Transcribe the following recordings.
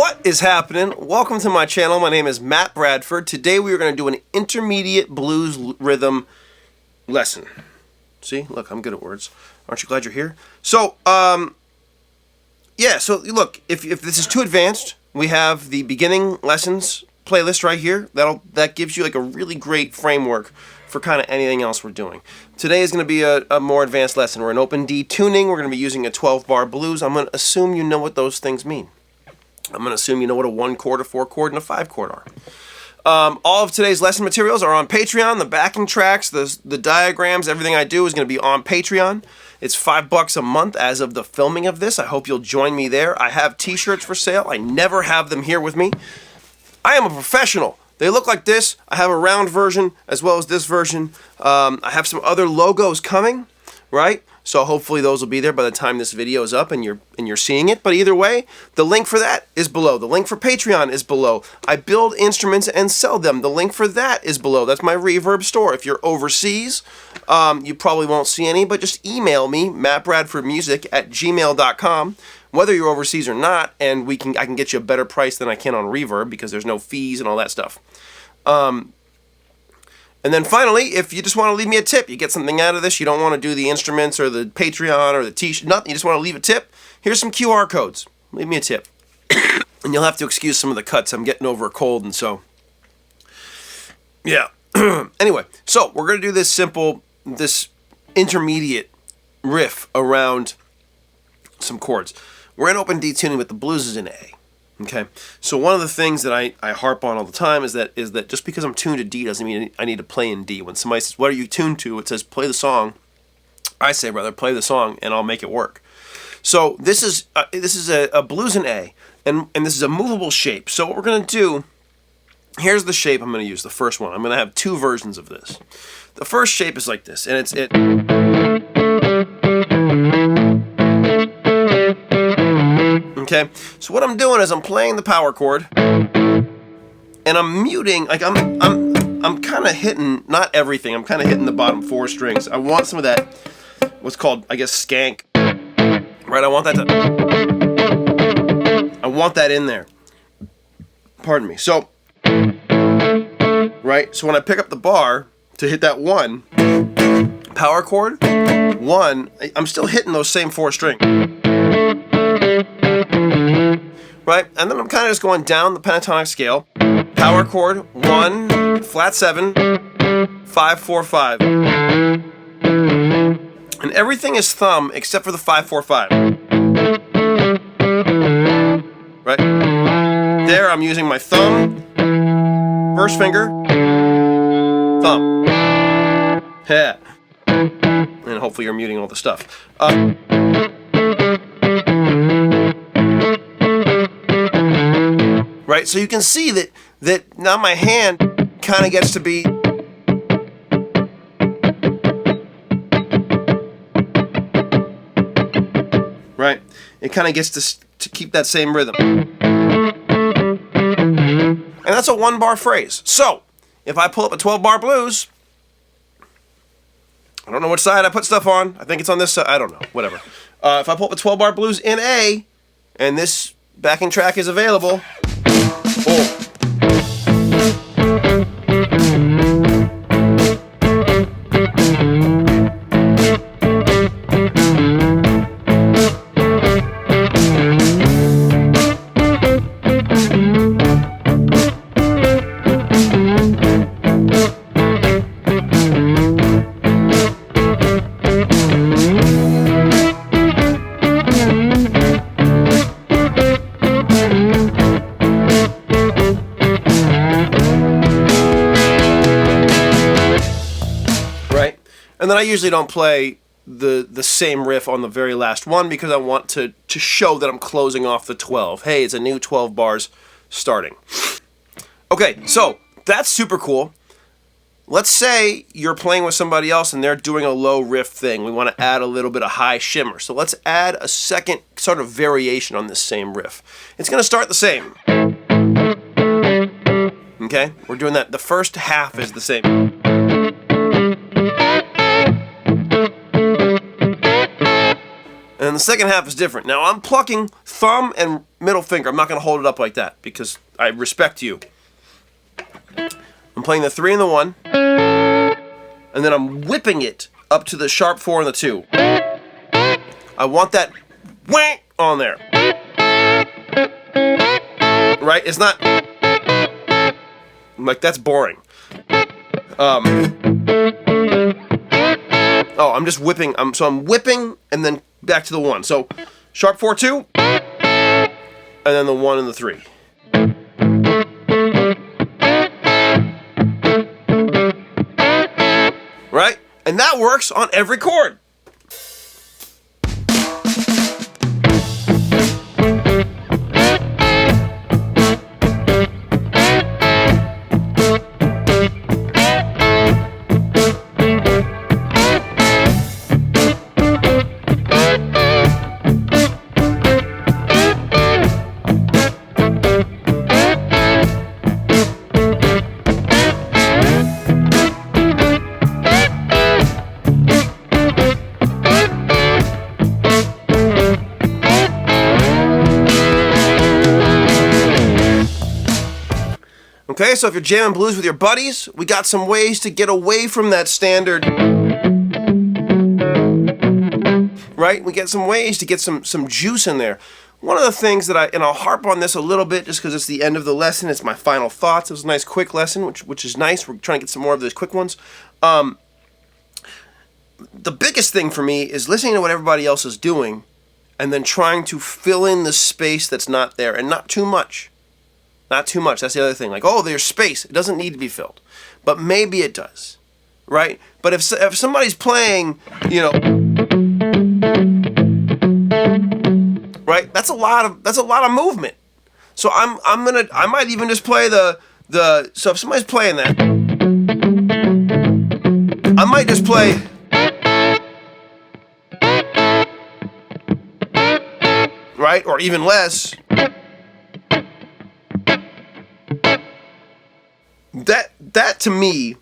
What is happening? Welcome to my channel. My name is Matt Bradford. Today we are going to do an intermediate blues rhythm lesson. See? Look, I'm good at words. Aren't you glad you're here? So, yeah, so look, if this is too advanced, we have the beginning lessons playlist right here. That gives you like a really great framework for kind of anything else we're doing. Today is going to be a more advanced lesson. We're in open D tuning. We're going to be using a 12-bar blues. I'm going to assume you know what those things mean. I'm going to assume you know what a 1 chord, a 4 chord, and a 5 chord are. All of today's lesson materials are on Patreon. The backing tracks, the diagrams, everything I do is going to be on Patreon. It's $5 a month as of the filming of this. I hope you'll join me there. I have t-shirts for sale. I never have them here with me. I am a professional. They look like this. I have a round version as well as this version. I have some other logos coming, right? So hopefully those will be there by the time this video is up and you're seeing it. But either way, the link for that is below. The link for Patreon is below. I build instruments and sell them. The link for that is below. That's my Reverb store. If you're overseas, you probably won't see any, but just email me, mattbradfordmusic@gmail.com, whether you're overseas or not, and I can get you a better price than I can on Reverb because there's no fees and all that stuff. And then finally, if you just want to leave me a tip, you get something out of this, you don't want to do the instruments or the Patreon or the t-shirt, nothing, you just want to leave a tip, here's some QR codes. Leave me a tip. And you'll have to excuse some of the cuts. I'm getting over a cold, and so, yeah. Anyway, so we're going to do this intermediate riff around some chords. We're in open D tuning, but the blues is in A. Okay, so one of the things that I harp on all the time is that just because I'm tuned to D doesn't mean I need to play in D. When somebody says, what are you tuned to? It says, play the song. I say, rather, play the song, and I'll make it work. So this is a blues in A, and this is a movable shape. So what we're going to do, here's the shape I'm going to use, the first one. I'm going to have two versions of this. The first shape is like this, and it's it. Okay, so what I'm doing is I'm playing the power chord, and I'm muting, like I'm kind of hitting, not everything, I'm kind of hitting the bottom 4 strings. I want some of that, what's called, I guess, skank, right? I want that in there. Pardon me. So, right, so when I pick up the bar to hit that 1, power chord, 1, I'm still hitting those same 4 strings. Right, and then I'm kind of just going down the pentatonic scale. Power chord, 1, flat 7, 5, 4, 5. And everything is thumb except for the 5, 4, 5. Right? There I'm using my thumb, first finger, thumb. Yeah. And hopefully you're muting all the stuff. Right, so you can see that now my hand kind of gets to be right. It kind of gets to keep that same rhythm, and that's a 1-bar phrase. So if I pull up a 12-bar blues, I don't know which side I put stuff on. I think it's on this side. I don't know. Whatever. If I pull up a 12-bar blues in A, and this backing track is available. Oh. And then I usually don't play the same riff on the very last one because I want to show that I'm closing off the 12. Hey, it's a new 12 bars starting. Okay, so that's super cool. Let's say you're playing with somebody else and they're doing a low riff thing. We want to add a little bit of high shimmer. So let's add a second sort of variation on this same riff. It's going to start the same. Okay, we're doing that. The first half is the same. And the second half is different. Now I'm plucking thumb and middle finger. I'm not going to hold it up like that because I respect you. I'm playing the 3 and the 1, and then I'm whipping it up to the sharp 4 and the 2. I want that whang on there. Right? It's not like that's boring. Oh, I'm just whipping. So I'm whipping and then back to the 1. So sharp 4 2, and then the 1 and the 3. Right? And that works on every chord. Okay, so if you're jamming blues with your buddies, we got some ways to get away from that standard. Right? We get some ways to get some juice in there. One of the things that and I'll harp on this a little bit just because it's the end of the lesson. It's my final thoughts. It was a nice quick lesson, which is nice. We're trying to get some more of those quick ones. The biggest thing for me is listening to what everybody else is doing and then trying to fill in the space that's not there, and not too much. Not too much. That's the other thing. Like, oh, there's space. It doesn't need to be filled. But maybe it does. Right? But if somebody's playing, right? That's a lot of movement. So I might even just play so if somebody's playing that, I might just play right? Or even less. That to me.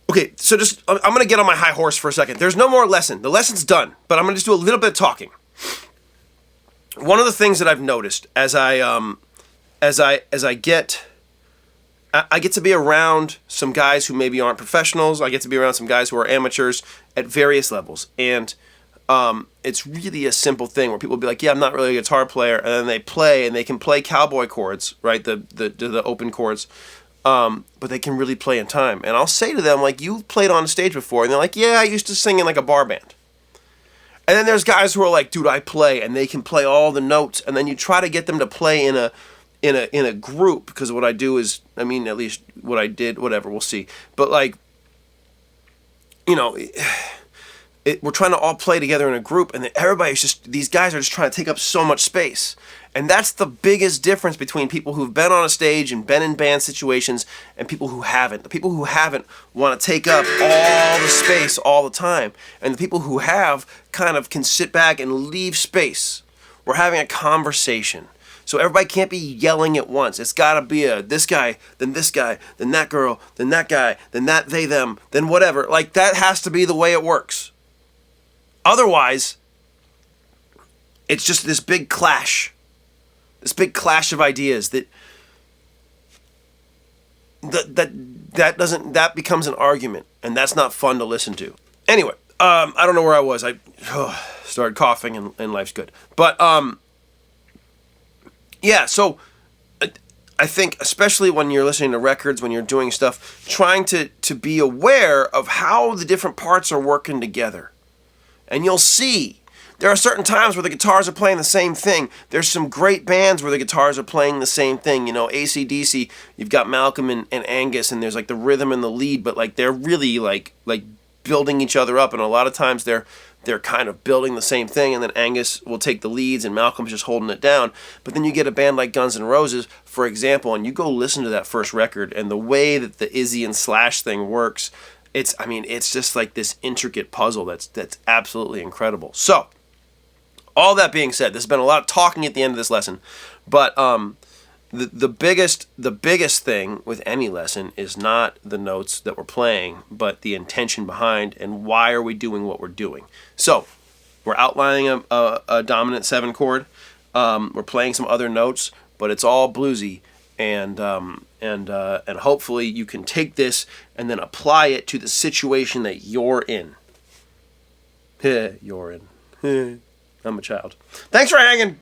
Okay, so I'm going to get on my high horse for a second. There's no more lesson. The lesson's done, but I'm going to just do a little bit of talking. One of the things that I've noticed as I get to be around some guys who maybe aren't professionals. I get to be around some guys who are amateurs at various levels, and it's really a simple thing where people will be like, yeah, I'm not really a guitar player, and then they play, and they can play cowboy chords, right, the open chords, but they can really play in time. And I'll say to them, like, you've played on stage before, and they're like, yeah, I used to sing in like a bar band. And then there's guys who are like, dude, I play, and they can play all the notes, and then you try to get them to play in a group, because what I do is, I mean, at least what I did, whatever, we'll see. But like, we're trying to all play together in a group, and these guys are just trying to take up so much space. And that's the biggest difference between people who've been on a stage and been in band situations and people who haven't. The people who haven't want to take up all the space all the time. And the people who have kind of can sit back and leave space. We're having a conversation. So everybody can't be yelling at once. It's got to be this guy, then that girl, then that guy, then that, they, them, then whatever. Like, that has to be the way it works. Otherwise, it's just this big clash. This big clash of ideas that becomes an argument, and that's not fun to listen to. Anyway, I don't know where I was. I started coughing, and life's good. But yeah. So I think, especially when you're listening to records, when you're doing stuff, trying to be aware of how the different parts are working together, and you'll see. There are certain times where the guitars are playing the same thing. There's some great bands where the guitars are playing the same thing. AC/DC, you've got Malcolm and Angus, and there's like the rhythm and the lead, but like they're really like building each other up, and a lot of times they're kind of building the same thing, and then Angus will take the leads and Malcolm's just holding it down. But then you get a band like Guns N' Roses, for example, and you go listen to that first record, and the way that the Izzy and Slash thing works, it's just like this intricate puzzle that's absolutely incredible. So, all that being said, there's been a lot of talking at the end of this lesson, but the biggest thing with any lesson is not the notes that we're playing, but the intention behind and why are we doing what we're doing. So we're outlining a dominant 7 chord. We're playing some other notes, but it's all bluesy, and hopefully you can take this and then apply it to the situation that you're in. You're in. I'm a child. Thanks for hanging.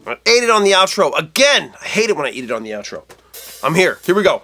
I ate it on the outro. Again, I hate it when I eat it on the outro. I'm here. Here we go.